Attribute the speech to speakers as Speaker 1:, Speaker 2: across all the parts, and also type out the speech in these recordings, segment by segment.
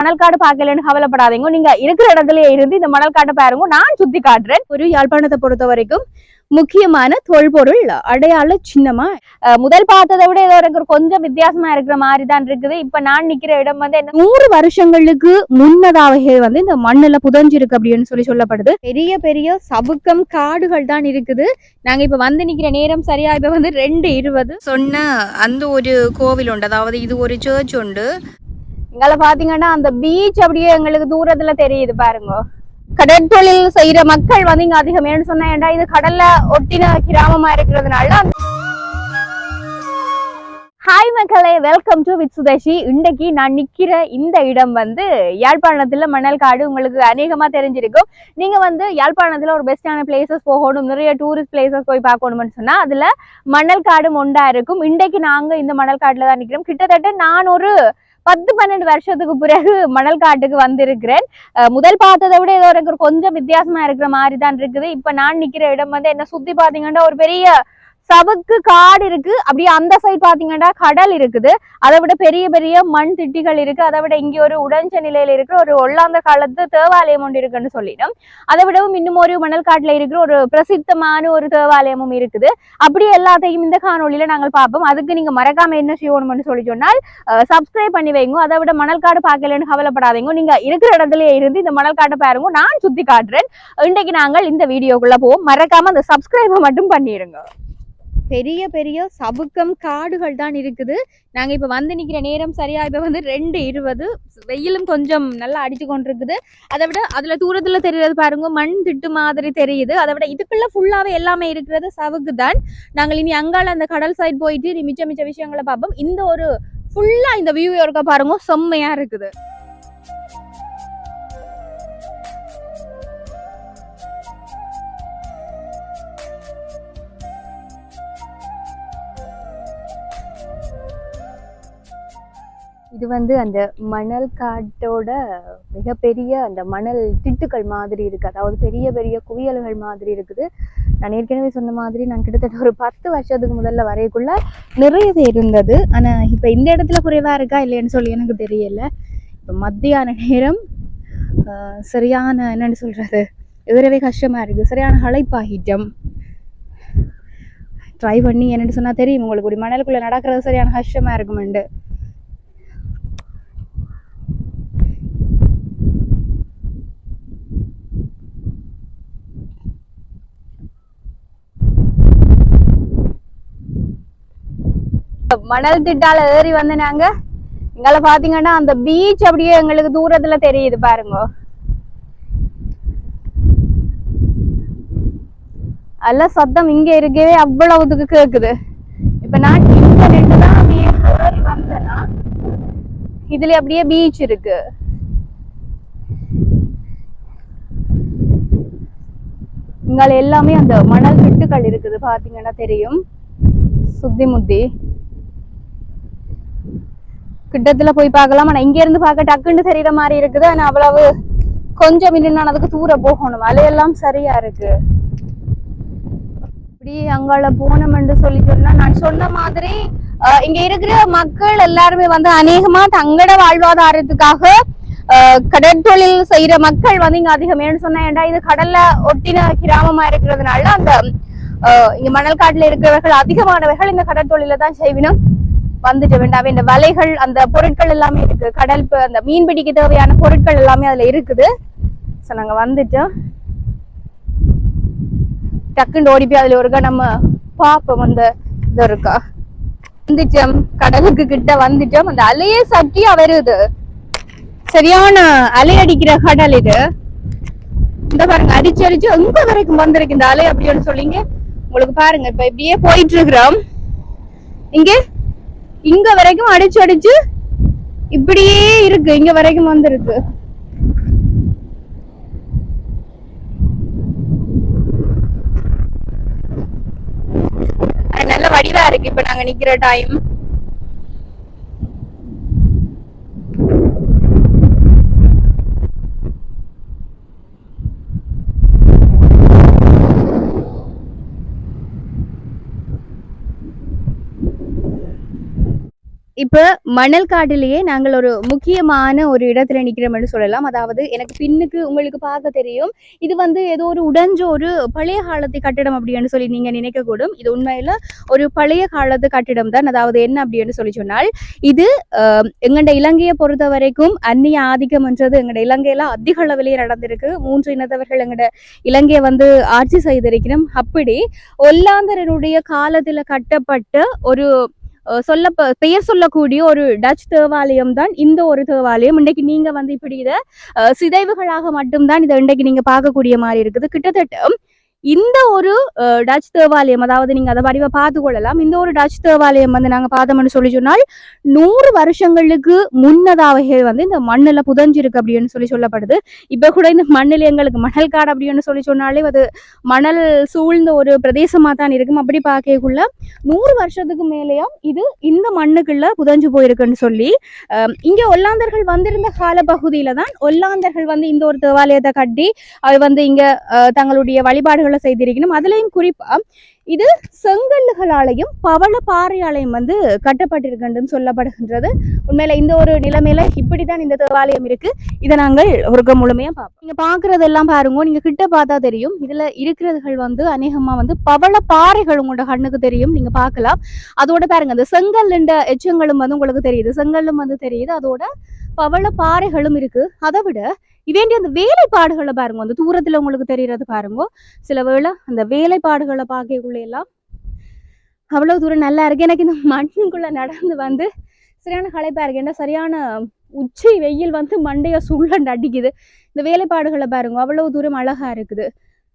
Speaker 1: மணல் காடு பார்க்கலன்னு கவலைப்படாதீங்க. நீங்க இருக்கிற இடத்துல இருந்து இந்த மணல் காட்டை பாருங்க, நான் சுத்தி காட்டுறேன். ஒரு யாழ்ப்பாணத்தை பொறுத்த வரைக்கும் முக்கியமான தொல்பொருள் அடையாள சின்னமா முதல் பார்த்ததை விட ஏதோ எனக்கு கொஞ்சம் வித்தியாசமா இருக்கிற மாதிரி தான் இருக்குது. இப்ப நான் நிக்கிற இடம் வந்து 100 வருஷங்களுக்கு முன்னதாகவே வந்து இந்த மண்ணுல புதஞ்சிருக்கு அப்படின்னு சொல்லப்படுது. பெரிய பெரிய சவுக்கம் காடுகள் தான் இருக்குது. நாங்க இப்ப வந்து நிக்கிற நேரம் சரியா இப்ப வந்து 2:20 சொன்ன அந்த ஒரு கோவில் உண்டு, அதாவது இது ஒரு சர்ச் உண்டு. இங்கால பாத்தீங்கன்னா அந்த பீச் அப்படியே எங்களுக்கு தூரத்துல தெரியுது பாருங்க. கடற்தொழில் செய்யற மக்கள் வந்து இங்க அதிகம் சொன்னா இது கடல்ல ஒட்டின கிராமமா இருக்கிறதுனால. ஹாய் மக்களே, வெல்கம் டு வித் சுதேஷி. இன்றைக்கு நான் நிக்கிற இந்த இடம் வந்து யாழ்ப்பாணத்துல மணல் காடு. உங்களுக்கு அநேகமா தெரிஞ்சிருக்கும். நீங்க வந்து யாழ்ப்பாணத்துல ஒரு பெஸ்டான பிளேசஸ் போகணும், நிறைய டூரிஸ்ட் பிளேசஸ் போய் பார்க்கணும்னு சொன்னா அதுல மணல் காடு ஒன்றா இருக்கும். இன்றைக்கு நாங்க இந்த மணல் காட்டுல தான் நிக்கிறோம். கிட்டத்தட்ட நான் ஒரு 10-12 வருஷத்துக்கு பிறகு மணல் காட்டுக்கு வந்திருக்கிறேன். முதல் பார்த்ததை விட ஏதோ எனக்கு கொஞ்சம் வித்தியாசமா இருக்கிற மாதிரி தான் இருக்குது. இப்ப நான் நிக்கிற இடம் வந்து என்ன சுத்தி பாத்தீங்கன்னா ஒரு பெரிய சவுக்கு காடு இருக்கு. அப்படியே அந்த சைட் பாத்தீங்கன்னா கடல் இருக்குது. அதை விட பெரிய பெரிய மண் திட்டிகள் இருக்கு. அதை விட இங்க ஒரு உடைஞ்ச நிலையில இருக்கிற ஒரு ஒல்லாந்த காலத்து தேவாலயம் ஒன்று இருக்குன்னு சொல்லிடும். அதை விடவும் இன்னும் ஒரு மணல் காட்டுல இருக்கிற ஒரு பிரசித்தமான ஒரு தேவாலயமும் இருக்குது. அப்படியே எல்லாத்தையும் இந்த காணொலியில நாங்கள் பார்ப்போம். அதுக்கு நீங்க மறக்காம என்ன செய்யணும்னு சொல்லி சொன்னால் சப்ஸ்கிரைப் பண்ணி வைங்க. அதை விட மணல் காடு பார்க்கலன்னு கவலைப்படாதீங்க. நீங்க இருக்கிற இடத்துல இருந்து இந்த மணல் காட்டை பாருங்க, நான் சுத்தி காட்டுறேன். இன்றைக்கு நாங்கள் இந்த வீடியோக்குள்ள போவோம். மறக்காம அந்த சப்ஸ்கிரைபை மட்டும் பண்ணிடுங்க. பெரிய பெரிய சவுக்கம் காடுகள் தான் இருக்குது. நாங்க இப்ப வந்து நிக்கிற நேரம் சரியா இப்ப வந்து 2:20. வெயிலும் கொஞ்சம் நல்லா அடிச்சு கொண்டிருக்குது. அதை விட அதுல தூரத்துல தெரியறது பாருங்க, மண் திட்டு மாதிரி தெரியுது. அதை விட இதுக்குள்ள ஃபுல்லாவே எல்லாமே இருக்கிறது சவுக்கு தான். நாங்கள் இனி அங்கால அந்த கடல் சைட் போயிட்டு மிச்ச மிச்ச விஷயங்களை பார்ப்போம். இந்த ஒரு ஃபுல்லா இந்த வியூ இருக்க பாருங்க, செம்மையா இருக்குது. இது வந்து அந்த மணல் காட்டோட மிகப்பெரிய அந்த மணல் திட்டுக்கள் மாதிரி இருக்கு. அதாவது பெரிய பெரிய குவியல்கள் மாதிரி இருக்குது. நான் ஏற்கனவே சொன்ன மாதிரி நான் கிட்டத்தட்ட ஒரு 10 வருஷத்துக்கு முதல்ல வரைக்குள்ள நிறையவே இருந்தது. ஆனா இப்ப இந்த இடத்துல குறைவா இருக்கா இல்லைன்னு சொல்லி எனக்கு தெரியல. இப்ப மத்தியான நேரம் சரியான என்னன்னு சொல்றது, எதிரவே கஷ்டமா இருக்கு. சரியான களைப்பாகிட்டம். ட்ரை பண்ணி என்னன்னு சொன்னா தெரியும் உங்களுக்கு, மணலுக்குள்ள நடக்கிறது சரியான கஷ்டமா இருக்குமெண்டு. மணல் திட்டால ஏறி வந்து நாங்க இங்கால பாத்தீங்கன்னா அந்த பீச் அப்படியே எங்களுக்கு தூரத்துல தெரியுது பாருங்க. அல்ல சத்தம் இங்க இருக்கவே அவ்வளவுக்கு கேக்குது. இப்ப நான் இந்த ரெண்டு தான் அப்படியே ஏறி வந்தேன்னா இதுல அப்படியே பீச் இருக்கு. இங்கால எல்லாமே அந்த மணல் திட்டுகள் இருக்குது பாத்தீங்கன்னா தெரியும். சுத்தி முத்தி கிட்டத்துல போய் பார்க்கலாம். ஆனா இங்க இருந்து பார்க்க டக்குன்னு தெரியுற மாதிரி இருக்குது. ஆனா அவ்வளவு கொஞ்சம் இன்னும் அதுக்கு தூரம் போகணும். அலையெல்லாம் சரியா இருக்கு. இப்படி அங்கால போனோம்னு சொல்லி சொன்னா நான் சொன்ன மாதிரி இங்க இருக்கிற மக்கள் எல்லாருமே வந்து அநேகமா தங்கட வாழ்வாதாரத்துக்காக கடற்தொழில் செய்யற மக்கள் வந்து இங்க அதிகம் சொன்னா இது கடல்ல ஒட்டின கிராமமா இருக்கிறதுனால அந்த இங்க மணல் காட்டுல இருக்கிறவர்கள் அதிகமானவர்கள் இந்த கடற்தொழில தான் செய்வினும் வந்துட்டு வேண்டாம். இந்த வலைகள் அந்த பொருட்கள் எல்லாமே இருக்கு. கடல் அந்த மீன்பிடிக்க தேவையான பொருட்கள் எல்லாமே அதுல இருக்குது. சோ நாங்க வந்துட்டோம். டக்குன்னு ஓடி போய் அதுல ஒருக்கா நம்ம பாப்போம். அந்த இது இருக்கா வந்துட்டோம், கடலுக்கு கிட்ட வந்துட்டோம். அந்த அலையே சட்டியா வருது. சரியான அலை அடிக்கிற கடல் இது. இந்த பாருங்க, அடிச்சு அடிச்சு எங்க வரைக்கும் வந்திருக்கு இந்த அலை அப்படின்னு சொல்லிங்க. உங்களுக்கு பாருங்க, இப்ப இப்படியே போயிட்டு இருக்கிறோம். இங்க வரைக்கும் அடிச்சு அடிச்சு இப்படியே இருக்கு. இங்க வரைக்கும் வந்திருக்கு. நல்ல வடிவா இருக்கு இப்ப நாங்க நிக்கிற டைம். இப்போ மணல் காட்டிலேயே நாங்கள் ஒரு முக்கியமான ஒரு இடத்துல நிற்கிறோம்னு சொல்லலாம். அதாவது எனக்கு பின்னுக்கு உங்களுக்கு பார்க்க தெரியும், இது வந்து ஏதோ ஒரு உடைஞ்ச ஒரு பழைய காலத்து கட்டிடம் அப்படின்னு சொல்லி நீங்க நினைக்கக்கூடும். இது உண்மையில ஒரு பழைய காலத்து கட்டிடம் தான். அதாவது என்ன அப்படின்னு சொல்லி சொன்னால், இது எங்கட இலங்கையை பொறுத்த வரைக்கும் அந்நிய ஆதிக்கம் என்றது எங்கட இலங்கையில அதிக அளவிலேயே நடந்திருக்கு. 3 இனத்தவர்கள் எங்கட இலங்கையை வந்து ஆட்சி செய்திருக்கிறோம். அப்படி ஒல்லாந்தரனுடைய காலத்துல கட்டப்பட்ட ஒரு பெயர் சொல்லக்கூடிய ஒரு டச் தேவாலயம் தான் இந்த ஒரு தேவாலயம். இன்றைக்கு நீங்க வந்து இப்படி இதை சிதைவுகளாக மட்டும்தான் இதை இன்றைக்கு நீங்க பார்க்கக்கூடிய மாதிரி இருக்குது. கிட்டத்தட்ட இந்த ஒரு டச் தேவாலயம், அதாவது நீங்க அதை வடிவ பார்த்து கொள்ளலாம். இந்த ஒரு டச் தேவாலயம் வந்து நாங்க பார்த்தோம்னு சொல்லி சொன்னால் 100 வருஷங்களுக்கு முன்னதாகவே வந்து இந்த மண்ணில் புதஞ்சிருக்கு அப்படின்னு சொல்லி சொல்லப்படுது. இப்ப கூட இந்த மண்ணில் எங்களுக்கு மணல் காடு அப்படின்னு சொல்லி சொன்னாலே அது மணல் சூழ்ந்த ஒரு பிரதேசமா தான் இருக்கும். அப்படி பார்க்கக்குள்ள 100 வருஷத்துக்கு மேலேயும் இது இந்த மண்ணுக்குள்ள புதஞ்சு போயிருக்குன்னு சொல்லி இங்க ஒல்லாந்தர்கள் வந்திருந்த கால பகுதியில தான் ஒல்லாந்தர்கள் வந்து இந்த ஒரு தேவாலயத்தை கட்டி அது வந்து இங்க தங்களுடைய வழிபாடுகள் செய்திருக்கணும். அதுலயும் குறிப்பா இது செங்கல்லுகளாலையும் பவள பாறையாலையும் வந்து கட்டப்பட்டிருக்கின்றது சொல்லப்படுகின்றது. உண்மையில இந்த ஒரு நிலைமையில இப்படித்தான் இந்த தேவாலயம் இருக்கு. இதை நாங்கள் ஒரு முழுமையா பார்ப்போம். நீங்க பாக்குறதெல்லாம் பாருங்க, நீங்க கிட்ட பார்த்தா தெரியும். இதுல இருக்கிறதுகள் வந்து அநேகமா வந்து பவள பாறைகள் உங்களோட கண்ணுக்கு தெரியும், நீங்க பார்க்கலாம். அதோட பாருங்க அந்த செங்கல் எச்சங்களும் வந்து உங்களுக்கு தெரியுது, செங்கல்லும் வந்து தெரியுது, அதோட பவள பாறைகளும் இருக்கு. அதை விட இவேண்டிய அந்த வேலைப்பாடுகளை பாருங்க, அந்த தூரத்துல உங்களுக்கு தெரியறது பாருங்க. சில வேளை அந்த வேலைப்பாடுகளை பார்க்கக்குள்ள எல்லாம் அவ்வளவு தூரம் நல்லா இருக்கு. எனக்கு இந்த மண்ணுக்குள்ள நடந்து வந்து சரியான களைப்பா இருக்கு. என்ன சரியான உச்சி வெயில் வந்து மண்டைய சுள்ளண்டு அடிக்குது. இந்த வேலைப்பாடுகளை பாருங்க, அவ்வளவு தூரம் அழகா இருக்குது.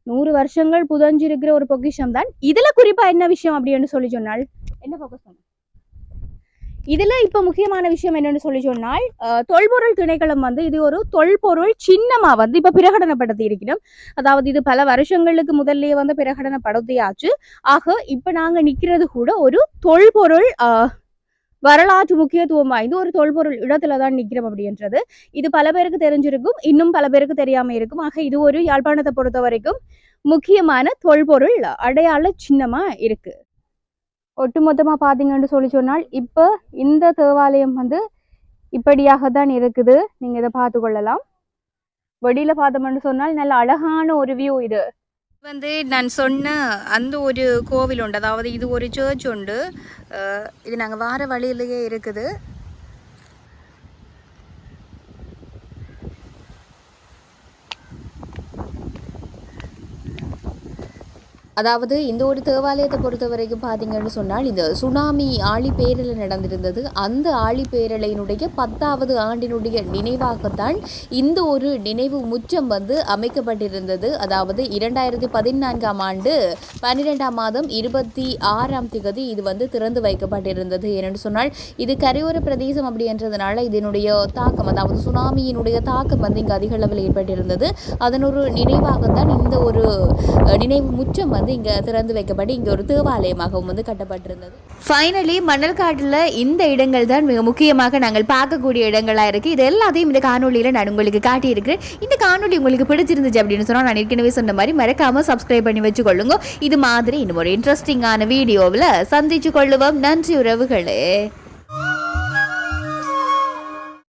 Speaker 1: 100 வருஷங்கள் புதஞ்சிருக்கிற ஒரு பொக்கிஷம் தான். இதுல குறிப்பா என்ன விஷயம் அப்படின்னு சொல்லி சொன்னால் என்ன போக்கஸ் பண்ண இதுல இப்ப முக்கியமான விஷயம் என்னன்னு சொல்லி சொன்னால் தொல்பொருள் திணைக்களம் வந்து இது ஒரு தொல்பொருள் சின்னமா வந்து இப்ப பிரகடனப்படுத்தி இருக்கணும். அதாவது இது பல வருஷங்களுக்கு முதல்லயே வந்து பிரகடனப்படுத்தியாச்சு. ஆக இப்ப நாங்க நிக்கிறது கூட ஒரு தொல்பொருள் வரலாற்று முக்கியத்துவம் வாய்ந்த ஒரு தொல்பொருள் இடத்துலதான் நிக்கிறோம் அப்படின்றது இது பல பேருக்கு தெரிஞ்சிருக்கும், இன்னும் பல பேருக்கு தெரியாம இருக்கும். ஆக இது ஒரு யாழ்ப்பாணத்தை பொறுத்த வரைக்கும் முக்கியமான தொல்பொருள் அடையாள சின்னமா இருக்கு. ஒட்டுமொத்தமா பாத்தீங்கன்னு சொல்லி சொன்னால் இப்ப இந்த தேவாலயம் வந்து இப்படியாகத்தான் இருக்குது. நீங்க இதை பார்த்து கொள்ளலாம். வெளியில பார்த்தோம்னு சொன்னால் நல்ல அழகான ஒரு வியூ. இது வந்து நான் சொன்ன அந்த ஒரு கோவில் உண்டு, அதாவது இது ஒரு சர்ச் உண்டு. இது நாங்கள் வார வழியிலேயே இருக்குது. அதாவது இந்த ஒரு தேவாலயத்தை பொறுத்த வரைக்கும் பார்த்தீங்கன்னு சொன்னால் இந்த சுனாமி ஆழிப்பேரலை நடந்திருந்தது. அந்த ஆழிப்பேரலையினுடைய 10வது ஆண்டினுடைய நினைவாகத்தான் இந்த ஒரு நினைவு முற்றம் வந்து அமைக்கப்பட்டிருந்தது. அதாவது 2014ஆம் ஆண்டு 12ஆம் மாதம் 26ஆம் திகதி இது வந்து திறந்து வைக்கப்பட்டிருந்தது. ஏனென்று சொன்னால் இது கரையோர பிரதேசம் அப்படின்றதுனால இதனுடைய தாக்கம், அதாவது சுனாமியினுடைய தாக்கம் வந்து இங்கே அதிக அளவில் ஏற்பட்டிருந்தது. அதன் ஒரு நினைவாகத்தான் இந்த ஒரு நினைவு முற்றம் வந்து இங்கே திறந்து வைக்கப்பட்டு இங்கே ஒரு தேவாலயமாகவும் வந்து கட்டப்பட்டிருந்தது. ஃபைனலி மணல் காட்டில் இந்த இடங்கள் தான் மிக முக்கியமாக நாங்கள் பார்க்கக்கூடிய இடங்களாக இருக்குது. இது எல்லாத்தையும் இந்த காணொலியில் நான் உங்களுக்கு காட்டியிருக்கிறேன். இந்த காணொலி உங்களுக்கு பிடிச்சிருந்துச்சு அப்படின்னு சொன்னால் நான் ஏற்கனவே சொன்ன மாதிரி மறக்காமல் சப்ஸ்கிரைப் பண்ணி வச்சுக்கொள்ளுங்க. இது மாதிரி இன்னும் ஒரு இன்ட்ரெஸ்டிங்கான வீடியோவில் சந்திச்சு கொள்ளுவோம். நன்றி உறவுகளே.